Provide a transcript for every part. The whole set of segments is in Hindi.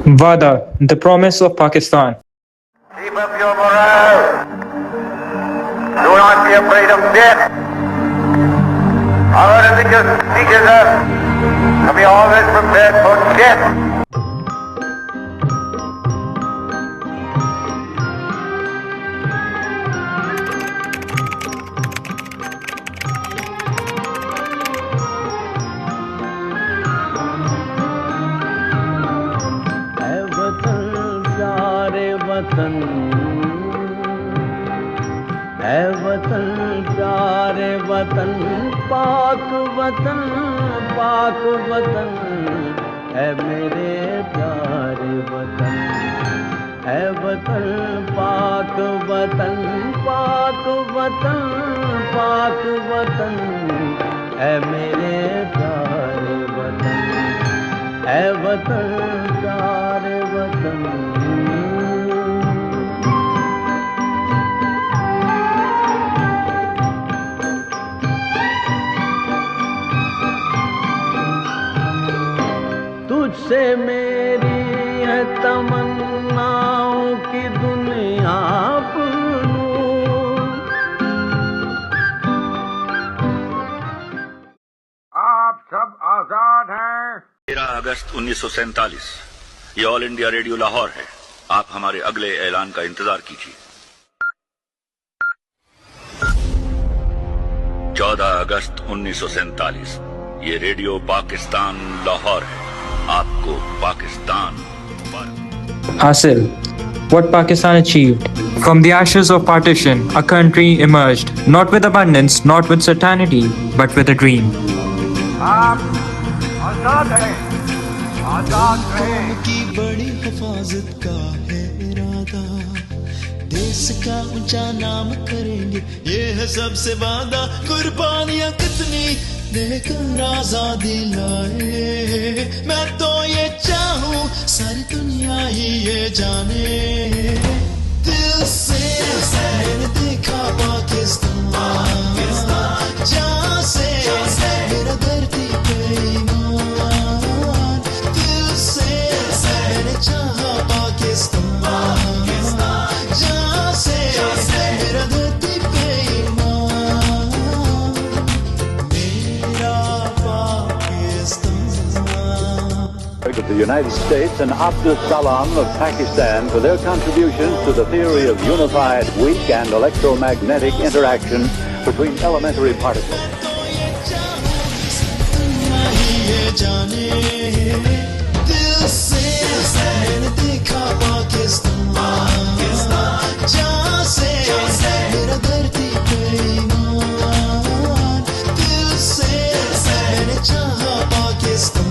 Wada, the promise of Pakistan. Keep up your morale. Do not be afraid of death. Our religion teaches us to be always prepared for death. वतन है वतन प्यारे वतन पाक वतन है मेरे प्यारे वतन है वतन पाक वतन है मेरे प्यारे वतन है वतन प्यारे वतन। तुझसे मेरी है तमन्नाओं की दुनिया पुरूं। आप सब आजाद हैं। 13 अगस्त 1947 ये ऑल इंडिया रेडियो लाहौर है। आप हमारे अगले ऐलान का इंतजार कीजिए। 14 अगस्त 1947 ये रेडियो पाकिस्तान लाहौर है। आपको Pakistan Hasil, what Pakistan achieved. From the ashes of partition, a country emerged, not with abundance, not with certainty, but with a dream. आप आजाद हैं। आजाद कौम की बड़ी हिफाजत का है इरादा, देश का ऊंचा नाम करेंगे ये है सबसे वादा। कुर्बानियां कितनी देकर आजादी लाए, मैं तो ये चाहूं सारी दुनिया ही ये जाने। दिल से मैंने देखा पाकिस्तान, जहाँ से मेरा धरती पे ईमान। दिल से मैंने चाहा पाकिस्तान, जहाँ से मेरा धरती पे ईमान। मेरा Pakistan. To the United States and Abdus Salam of Pakistan for their contributions to the theory of unified weak and electromagnetic interaction between elementary particles. दिल से मैंने देखा पाकिस्तान, जहाँ से मेरा धरती पे ईमान। दिल से मैंने चाहा पाकिस्तान,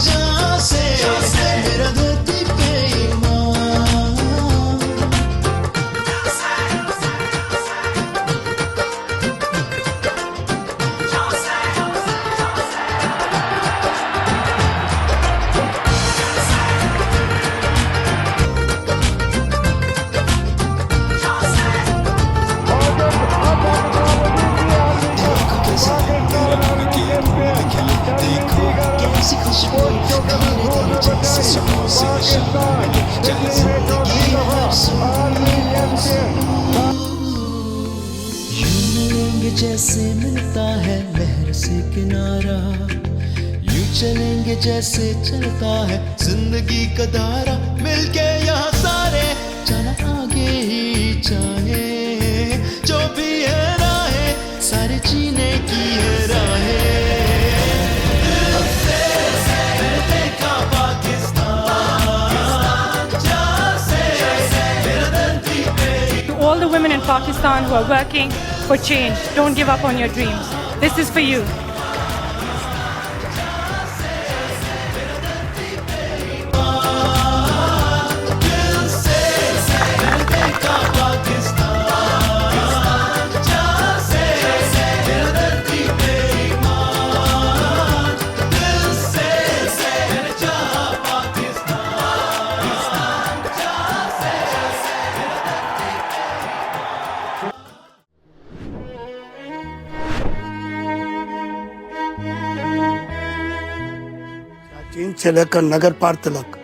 जहाँ से मेरा धरती पे ईमान। कैसी खुशबू मेरे दिल जैसे सुकून से शामिल, जहाँ जिंदगी हर यूं मिलेंगे जैसे मिलता है लहर से किनारा, यूं चलेंगे जैसे चलता है जिंदगी का धारा। मिलके यहाँ सारे चला आगे ही चाहे, जो भी है राहें सारे जीने की है राहें। To all the women in Pakistan who are working for change, don't give up on your dreams. This is for you. से लेकर नगर पार तक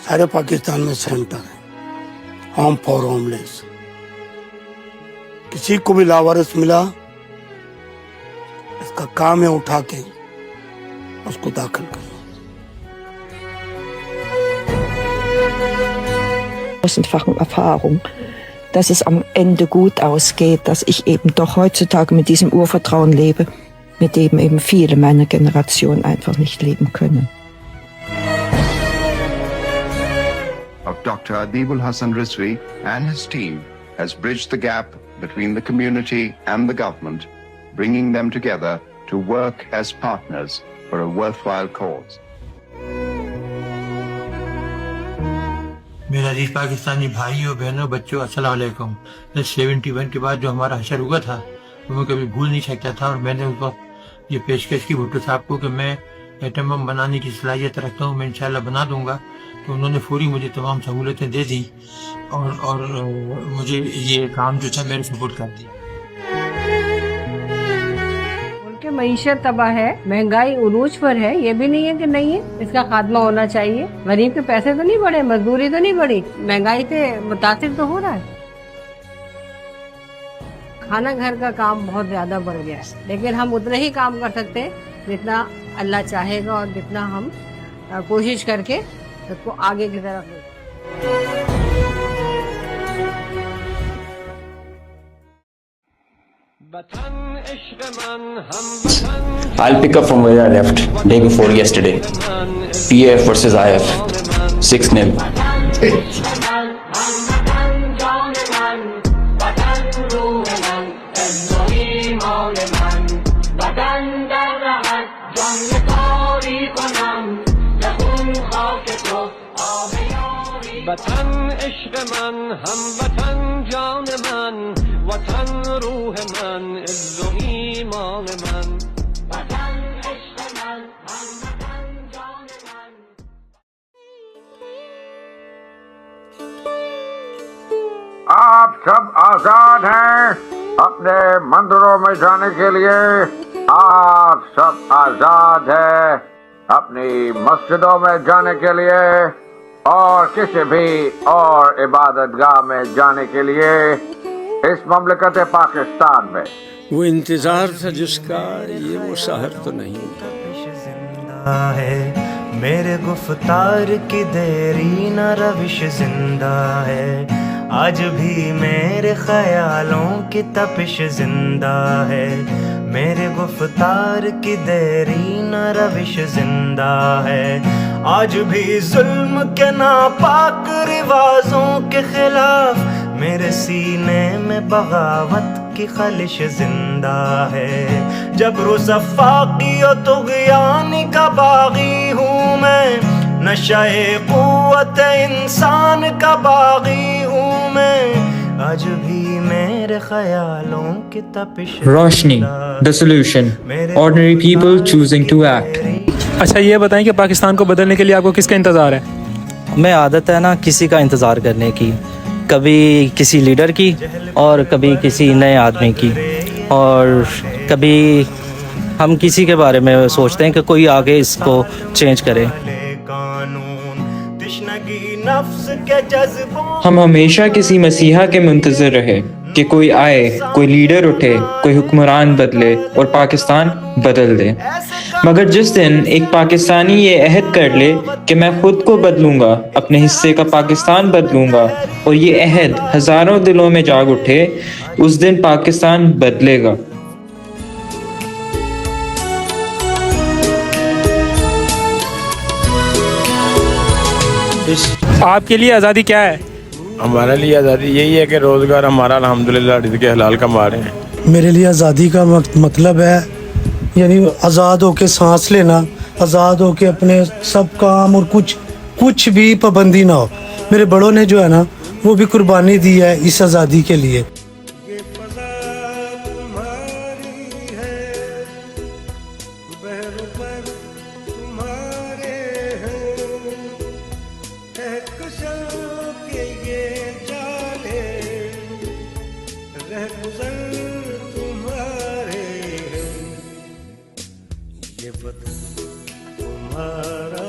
सारे पाकिस्तान में सेंटर है होम फॉर होमलेस। किसी को भी लावारिस मिला, इसका काम है उठा के उसको दाखिल करना। Tausendfachen Erfahrung, dass es am Ende gut ausgeht, dass ich eben doch heutzutage mit diesem Urvertrauen lebe, mit dem eben viele meiner Generation einfach nicht leben können. Of Dr. Adibul Hassan Rizvi and his team has bridged the gap between the community and the government, bringing them together to work as partners for a worthwhile cause. मेरा अजीज पाकिस्तानी भाइयों बहनों बच्चों अस्सलाम वालेकुम। 71 के बाद जो हमारा हशर हुआ था वो मैं कभी भूल नहीं सकता था, और मैंने उस वक्त ये पेशकश की भुट्टो साहब को कि मैं एटम बम बनाने की सलाहियत रखता हूँ, मैं इंशाल्लाह बना दूंगा। तो उन्होंने फौरी मुझे तमाम सहूलतें दे दी और मुझे ये काम जो था मेरे सपोर्ट कर दिया। मईशत तबाह है, महंगाई उरूज पर है, ये भी नहीं है कि नहीं है, इसका खात्मा होना चाहिए। गरीब के पैसे तो नहीं बढ़े, मजदूरी तो नहीं बढ़ी, महंगाई से मुतासिर तो हो रहा है। खाना घर का काम बहुत ज्यादा बढ़ गया है, लेकिन हम उतने ही काम कर सकते हैं जितना अल्लाह चाहेगा और जितना हम कोशिश करके उसको आगे की तरफ। I'll pick up from where I left day before yesterday. PAF versus IF, 6-0. वतन इश्क मन हम वतन जान मन वतन रूह मन इज़्ज़ो ईमान मन वतन इश्क मन हम वतन जान मन। आप सब आजाद हैं अपने मंदिरों में जाने के लिए, आप सब आजाद हैं अपनी मस्जिदों में जाने के लिए और किसी भी और इबादतगाह में जाने के लिए इस ममलकत पाकिस्तान में। वो इंतजार था जिसका ये वो सहर तो नहीं है। मेरे गुफ्तार की देरी न रविश जिंदा है, आज भी मेरे ख्यालों की तपिश जिंदा है। मेरे गुफ्तार की देरी न रविश जिंदा है, आज भी जुल्म के नापाक रिवाजों के खिलाफ मेरे सीने में बगावत की खलिश जिंदा है। जबरो सफाकी और तुग़यानी का बागी हूँ मैं, नशाए क़ुव्वत इंसान का बागी हूँ मैं, आज भी मेरे ख्यालों की तपिश। रोशनी, the solution. Ordinary people choosing to act. अच्छा ये बताएं कि पाकिस्तान को बदलने के लिए आपको किसका इंतज़ार है? हमें आदत है ना किसी का इंतज़ार करने की, कभी किसी लीडर की और कभी किसी नए आदमी की, और कभी हम किसी के बारे में सोचते हैं कि कोई आगे इसको चेंज करे। हम हमेशा किसी मसीहा के मुंतज़िर रहे कि कोई आए, कोई लीडर उठे, कोई हुक्मरान बदले और पाकिस्तान बदल दे। मगर जिस दिन एक पाकिस्तानी ये अहद कर ले कि मैं खुद को बदलूंगा, अपने हिस्से का पाकिस्तान बदलूंगा, और ये अहद हजारों दिलों में जाग उठे, उस दिन पाकिस्तान बदलेगा। आपके लिए आज़ादी क्या है? हमारे लिए आज़ादी यही है कि रोज़गार हमारा अल्हम्दुलिल्लाह रिज़्क़ हलाल कमा रहे हैं। मेरे लिए आज़ादी का मतलब है यानी आज़ाद होके सांस लेना, आज़ाद होके अपने सब काम और कुछ भी पाबंदी ना हो। मेरे बड़ों ने जो है ना वो भी कुर्बानी दी है इस आज़ादी के लिए। तुम्हारा